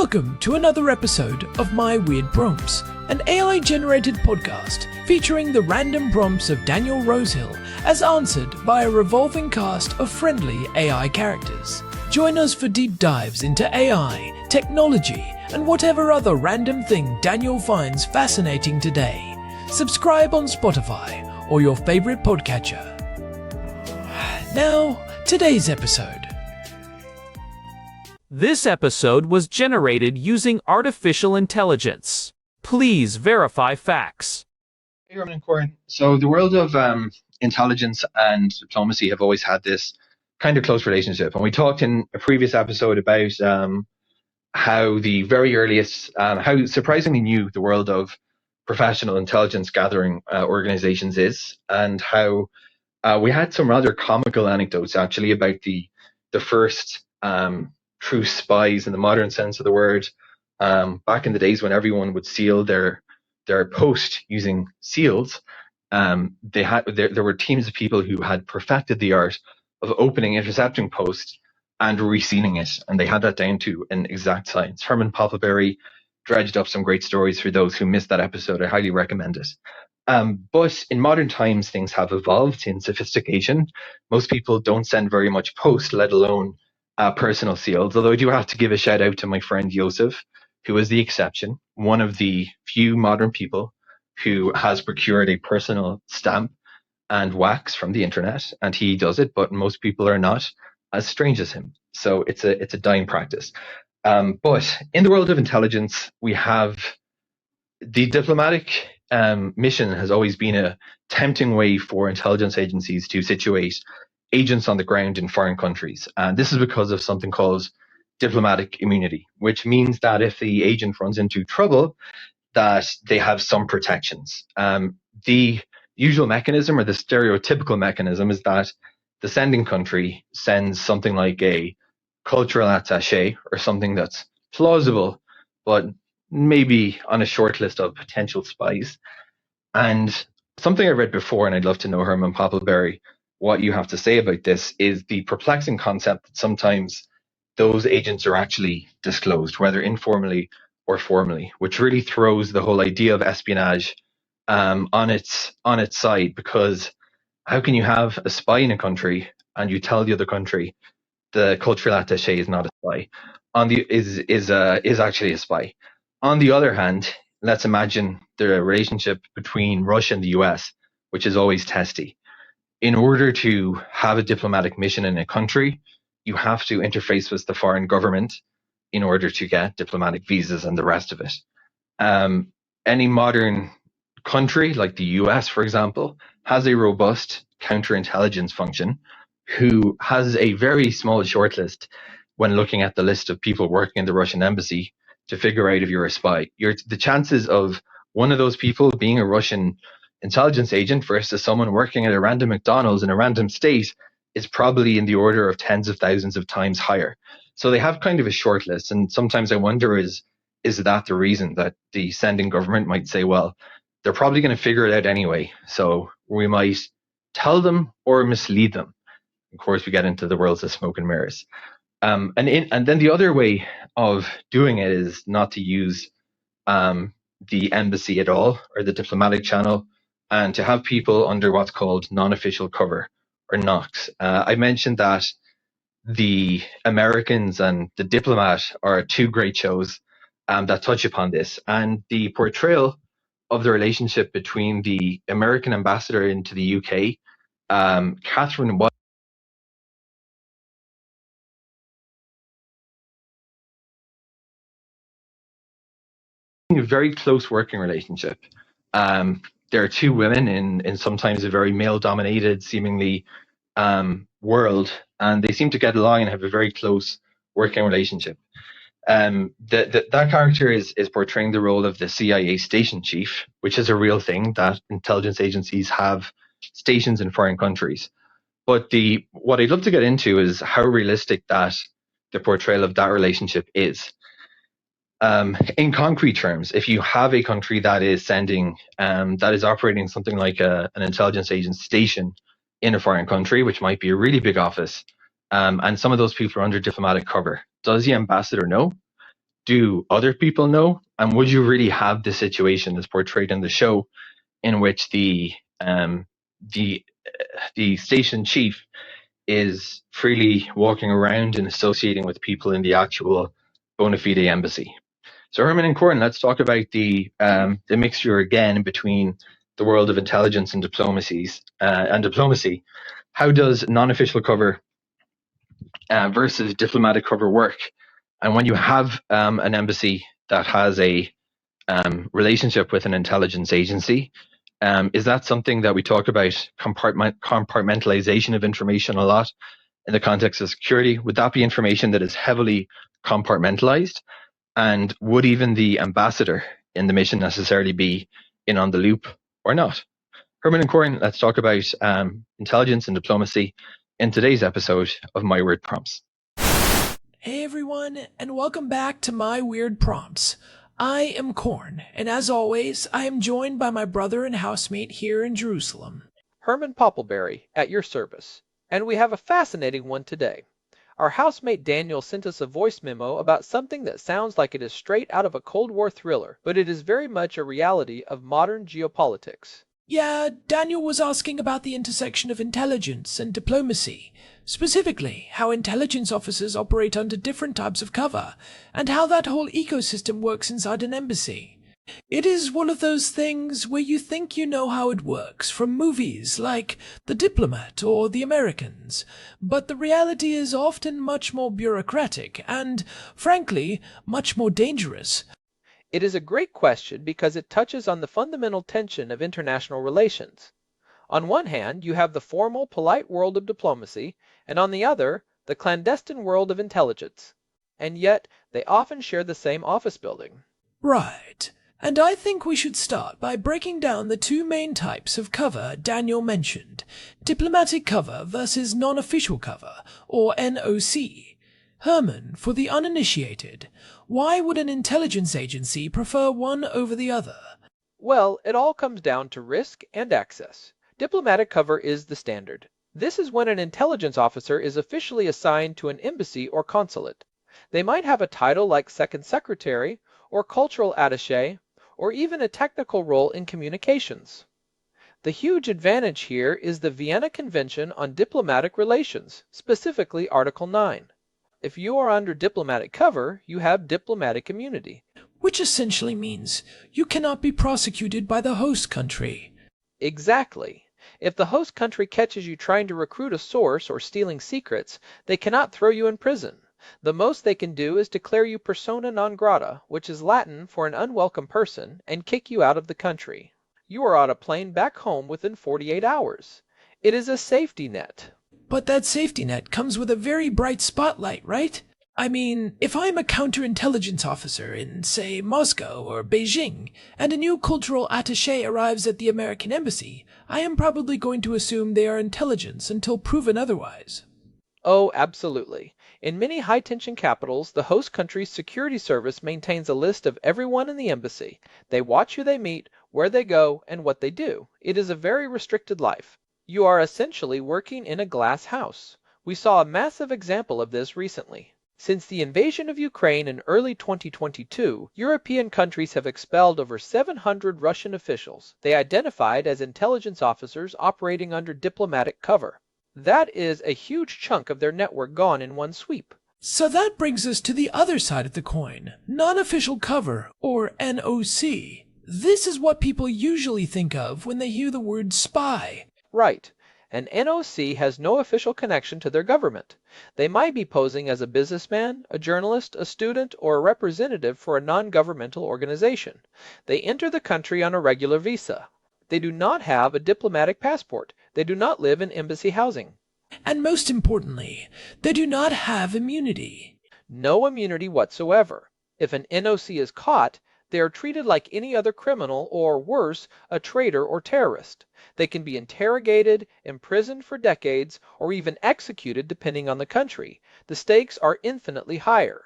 Welcome to another episode of My Weird Prompts, an AI-generated podcast featuring the random prompts of Daniel Rosehill as answered by a revolving cast of friendly AI characters. Join us for deep dives into AI, technology, and whatever other random thing Daniel finds fascinating today. Subscribe on Spotify or your favorite podcatcher. Now, today's episode. This episode was generated using artificial intelligence. Please verify facts. Hey, Herman and Corn. So the world of intelligence and diplomacy have always had this kind of close relationship. And we talked in a previous episode about how the very earliest, how surprisingly new the world of professional intelligence gathering organizations is, and how we had some rather comical anecdotes actually about the first true spies in the modern sense of the word. Back in the days when everyone would seal their post using seals, there were teams of people who had perfected the art of opening intercepting posts and resealing it, and they had that down to an exact science. Herman Poppleberry dredged up some great stories for those who missed that episode. I highly recommend it. But in modern times, things have evolved in sophistication. Most people don't send very much post, let alone personal seals, although I do have to give a shout out to my friend Joseph, who is the exception, one of the few modern people who has procured a personal stamp and wax from the internet, and he does it, but most people are not as strange as him. So it's a dying practice. But in the world of intelligence, we have the diplomatic mission has always been a tempting way for intelligence agencies to situate agents on the ground in foreign countries. And this is because of something called diplomatic immunity, which means that if the agent runs into trouble, that they have some protections. The usual mechanism, or the stereotypical mechanism, is that the sending country sends something like a cultural attaché or something that's plausible, but maybe on a short list of potential spies. And something I read before, and I'd love to know, Herman Poppleberry, what you have to say about this, is the perplexing concept that sometimes those agents are actually disclosed, whether informally or formally, which really throws the whole idea of espionage on its side. Because how can you have a spy in a country and you tell the other country the cultural attaché is not a spy, is actually a spy? On the other hand, let's imagine the relationship between Russia and the US, which is always testy. In order to have a diplomatic mission in a country, you have to interface with the foreign government in order to get diplomatic visas and the rest of it. Any modern country, like the US, for example, has a robust counterintelligence function who has a very small shortlist when looking at the list of people working in the Russian embassy to figure out if you're a spy. The chances of one of those people being a Russian intelligence agent versus someone working at a random McDonald's in a random state is probably in the order of tens of thousands of times higher. So they have kind of a short list. And sometimes I wonder, is that the reason that the sending government might say, well, they're probably going to figure it out anyway, so we might tell them or mislead them. Of course, we get into the worlds of smoke and mirrors. And then the other way of doing it is not to use the embassy at all, or the diplomatic channel, and to have people under what's called non-official cover, or NOCs. I mentioned that the Americans and The Diplomat are two great shows that touch upon this, and the portrayal of the relationship between the American ambassador into the UK, Catherine White, a very close working relationship. There are two women in sometimes a very male-dominated, seemingly, world, and they seem to get along and have a very close working relationship. That character is portraying the role of the CIA station chief, which is a real thing, that intelligence agencies have stations in foreign countries. But what I'd love to get into is how realistic that the portrayal of that relationship is. In concrete terms, if you have a country that is operating something like an intelligence agent station in a foreign country, which might be a really big office, and some of those people are under diplomatic cover, does the ambassador know? do other people know? And would you really have the situation as portrayed in the show, in which the the station chief is freely walking around and associating with people in the actual bona fide embassy? So Herman and Corn, let's talk about the mixture again between the world of intelligence and diplomacy. How does non-official cover versus diplomatic cover work? And when you have an embassy that has a relationship with an intelligence agency, is that something that we talk about compartmentalization of information a lot in the context of security? Would that be information that is heavily compartmentalized? And would even the ambassador in the mission necessarily be in on the loop or not? Herman and Corn, let's talk about intelligence and diplomacy in today's episode of My Weird Prompts. Hey everyone, and welcome back to My Weird Prompts. I am Corn, and as always, I am joined by my brother and housemate here in Jerusalem, Herman Poppleberry, at your service. And we have a fascinating one today. Our housemate Daniel sent us a voice memo about something that sounds like it is straight out of a Cold War thriller, but it is very much a reality of modern geopolitics. Yeah, Daniel was asking about the intersection of intelligence and diplomacy, specifically how intelligence officers operate under different types of cover, and how that whole ecosystem works inside an embassy. It is one of those things where you think you know how it works from movies like The Diplomat or The Americans, but the reality is often much more bureaucratic and, frankly, much more dangerous. It is a great question because it touches on the fundamental tension of international relations. On one hand, you have the formal, polite world of diplomacy, and on the other, the clandestine world of intelligence. And yet, they often share the same office building. Right. And I think we should start by breaking down the two main types of cover Daniel mentioned, diplomatic cover versus non-official cover, or NOC. Herman, for the uninitiated, why would an intelligence agency prefer one over the other? Well, it all comes down to risk and access. Diplomatic cover is the standard. This is when an intelligence officer is officially assigned to an embassy or consulate. They might have a title like second secretary, or cultural attaché, or even a technical role in communications. The huge advantage here is the Vienna Convention on Diplomatic Relations, specifically Article 9. If you are under diplomatic cover, you have diplomatic immunity. Which essentially means you cannot be prosecuted by the host country. Exactly. If the host country catches you trying to recruit a source or stealing secrets, they cannot throw you in prison. The most they can do is declare you persona non grata, which is Latin for an unwelcome person, and kick you out of the country. You are on a plane back home within 48 hours. It is a safety net. But that safety net comes with a very bright spotlight, right? I mean, if I'm a counterintelligence officer in, say, Moscow or Beijing, and a new cultural attaché arrives at the American embassy, I am probably going to assume they are intelligence until proven otherwise. Oh, absolutely. In many high-tension capitals, the host country's security service maintains a list of everyone in the embassy. They watch who they meet, where they go, and what they do. It is a very restricted life. You are essentially working in a glass house. We saw a massive example of this recently. Since the invasion of Ukraine in early 2022, European countries have expelled over 700 Russian officials they identified as intelligence officers operating under diplomatic cover. That is a huge chunk of their network gone in one sweep. So that brings us to the other side of the coin, non-official cover, or NOC. This is what people usually think of when they hear the word spy. Right. An NOC has no official connection to their government. They might be posing as a businessman, a journalist, a student, or a representative for a non-governmental organization. They enter the country on a regular visa. They do not have a diplomatic passport. They do not live in embassy housing. And most importantly, they do not have immunity. No immunity whatsoever. If an NOC is caught, they are treated like any other criminal or, worse, a traitor or terrorist. They can be interrogated, imprisoned for decades, or even executed depending on the country. The stakes are infinitely higher.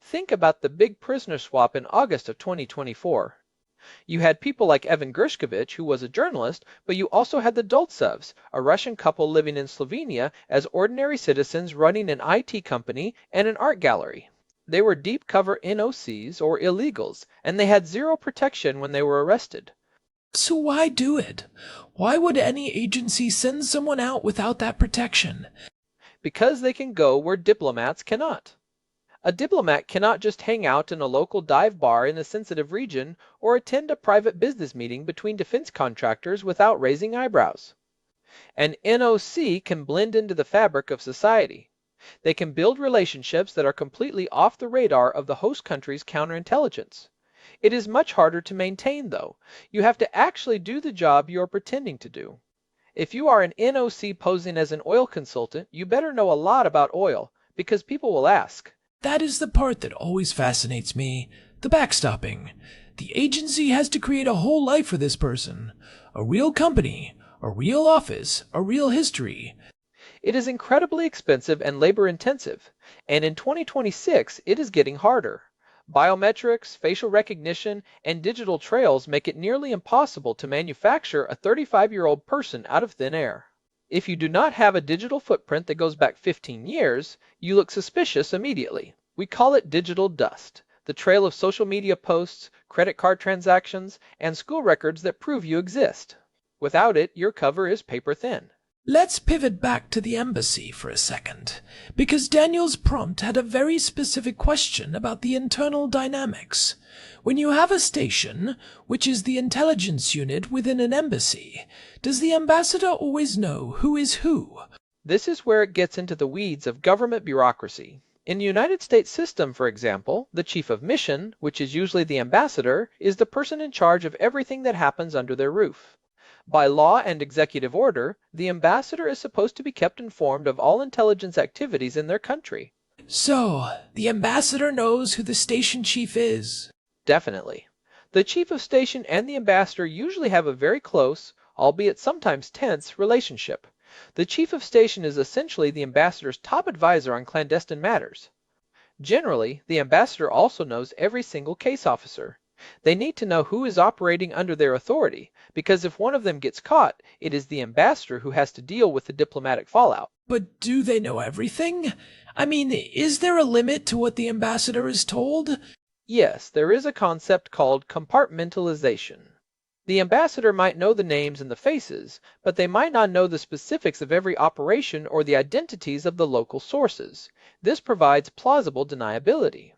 Think about the big prisoner swap in August of 2024. You had people like Evan Gershkovich, who was a journalist, but you also had the Doltsevs, a Russian couple living in Slovenia as ordinary citizens running an IT company and an art gallery. They were deep cover NOCs or illegals, and they had zero protection when they were arrested. So why do it? Why would any agency send someone out without that protection? Because they can go where diplomats cannot. A diplomat cannot just hang out in a local dive bar in a sensitive region or attend a private business meeting between defense contractors without raising eyebrows. An NOC can blend into the fabric of society. They can build relationships that are completely off the radar of the host country's counterintelligence. It is much harder to maintain, though. You have to actually do the job you are pretending to do. If you are an NOC posing as an oil consultant, you better know a lot about oil, because people will ask. That is the part that always fascinates me. The backstopping. The agency has to create a whole life for this person. A real company, a real office, a real history. It is incredibly expensive and labor-intensive, and in 2026 it is getting harder. Biometrics, facial recognition, and digital trails make it nearly impossible to manufacture a 35-year-old person out of thin air. If you do not have a digital footprint that goes back 15 years, you look suspicious immediately. We call it digital dust, the trail of social media posts, credit card transactions, and school records that prove you exist. Without it, your cover is paper thin. Let's pivot back to the embassy for a second, because Daniel's prompt had a very specific question about the internal dynamics. When you have a station, which is the intelligence unit within an embassy, does the ambassador always know who is who? This is where it gets into the weeds of government bureaucracy. In the United States system, for example, the chief of mission, which is usually the ambassador, is the person in charge of everything that happens under their roof. By law and executive order, the ambassador is supposed to be kept informed of all intelligence activities in their country. So, the ambassador knows who the station chief is. Definitely. The chief of station and the ambassador usually have a very close, albeit sometimes tense, relationship. The chief of station is essentially the ambassador's top advisor on clandestine matters. Generally, the ambassador also knows every single case officer. They need to know who is operating under their authority, because if one of them gets caught, it is the ambassador who has to deal with the diplomatic fallout. But do they know everything? I mean, is there a limit to what the ambassador is told? Yes, there is a concept called compartmentalization. The ambassador might know the names and the faces, but they might not know the specifics of every operation or the identities of the local sources. This provides plausible deniability.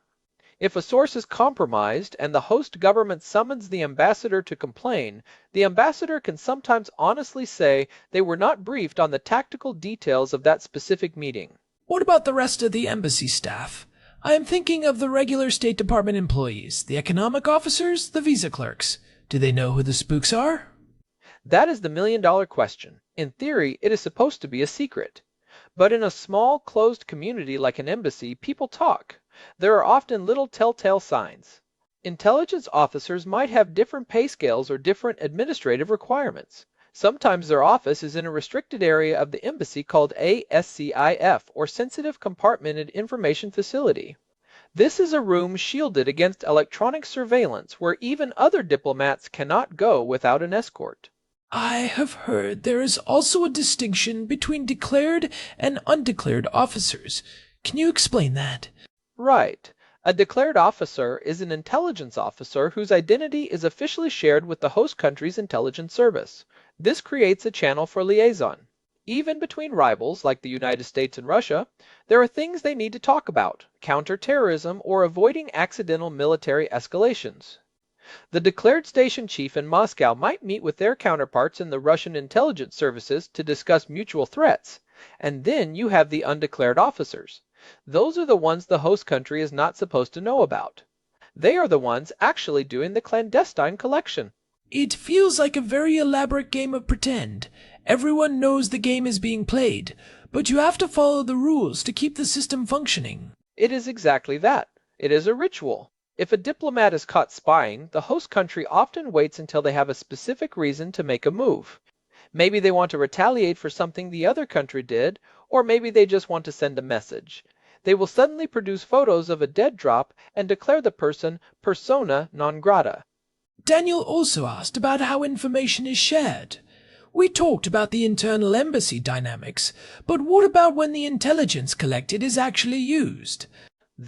If a source is compromised and the host government summons the ambassador to complain, the ambassador can sometimes honestly say they were not briefed on the tactical details of that specific meeting. What about the rest of the embassy staff? I am thinking of the regular State Department employees, the economic officers, the visa clerks. Do they know who the spooks are? That is the million-dollar question. In theory, it is supposed to be a secret. But in a small, closed community like an embassy, people talk. There are often little telltale signs. Intelligence officers might have different pay scales or different administrative requirements. Sometimes their office is in a restricted area of the embassy called a SCIF, or Sensitive Compartmented Information Facility. This is a room shielded against electronic surveillance where even other diplomats cannot go without an escort. I have heard there is also a distinction between declared and undeclared officers. Can you explain that? Right. A declared officer is an intelligence officer whose identity is officially shared with the host country's intelligence service. This creates a channel for liaison. Even between rivals like the United States and Russia, there are things they need to talk about, counter-terrorism or avoiding accidental military escalations. The declared station chief in Moscow might meet with their counterparts in the Russian intelligence services to discuss mutual threats, and then you have the undeclared officers. Those are the ones the host country is not supposed to know about. They are the ones actually doing the clandestine collection. It feels like a very elaborate game of pretend. Everyone knows the game is being played, but you have to follow the rules to keep the system functioning. It is exactly that. It is a ritual. If a diplomat is caught spying, the host country often waits until they have a specific reason to make a move. Maybe they want to retaliate for something the other country did, or maybe they just want to send a message. They will suddenly produce photos of a dead drop and declare the person persona non grata. Daniel also asked about how information is shared. We talked about the internal embassy dynamics, but what about when the intelligence collected is actually used?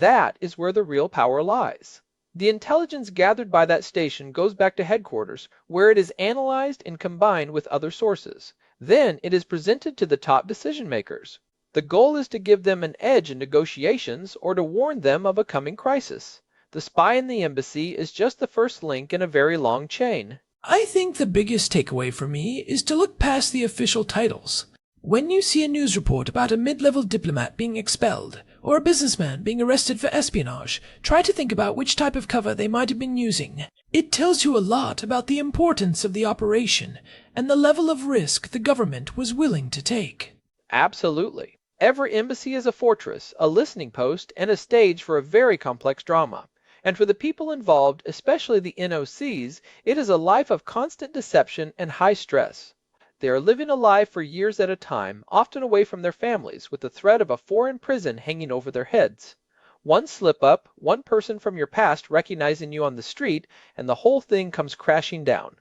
That is where the real power lies. The intelligence gathered by that station goes back to headquarters, where it is analyzed and combined with other sources. Then it is presented to the top decision makers. The goal is to give them an edge in negotiations or to warn them of a coming crisis. The spy in the embassy is just the first link in a very long chain. I think the biggest takeaway for me is to look past the official titles. When you see a news report about a mid-level diplomat being expelled, or a businessman being arrested for espionage, try to think about which type of cover they might have been using. It tells you a lot about the importance of the operation and the level of risk the government was willing to take. Absolutely. Every embassy is a fortress, a listening post, and a stage for a very complex drama. And for the people involved, especially the NOCs, it is a life of constant deception and high stress. They are living a life for years at a time, often away from their families, with the threat of a foreign prison hanging over their heads. One slip-up, one person from your past recognizing you on the street, and the whole thing comes crashing down.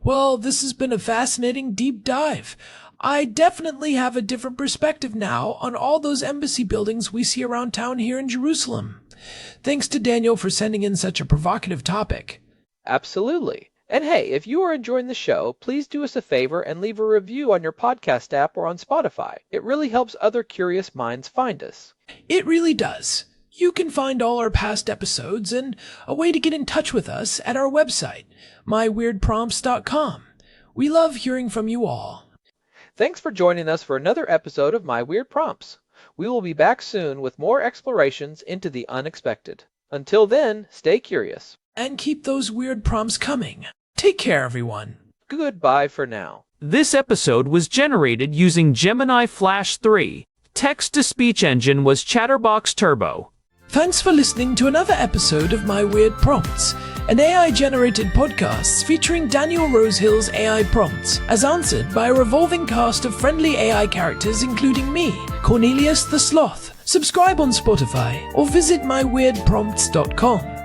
Well, this has been a fascinating deep dive. I definitely have a different perspective now on all those embassy buildings we see around town here in Jerusalem. Thanks to Daniel for sending in such a provocative topic. Absolutely. And hey, if you are enjoying the show, please do us a favor and leave a review on your podcast app or on Spotify. It really helps other curious minds find us. It really does. You can find all our past episodes and a way to get in touch with us at our website, myweirdprompts.com. We love hearing from you all. Thanks for joining us for another episode of My Weird Prompts. We will be back soon with more explorations into the unexpected. Until then, stay curious. And keep those weird prompts coming. Take care, everyone. Goodbye for now. This episode was generated using Gemini Flash 3. Text-to-speech engine was Chatterbox Turbo. Thanks for listening to another episode of My Weird Prompts, an AI-generated podcast featuring Daniel Rosehill's AI prompts, as answered by a revolving cast of friendly AI characters including me, Cornelius the Sloth. Subscribe on Spotify or visit myweirdprompts.com.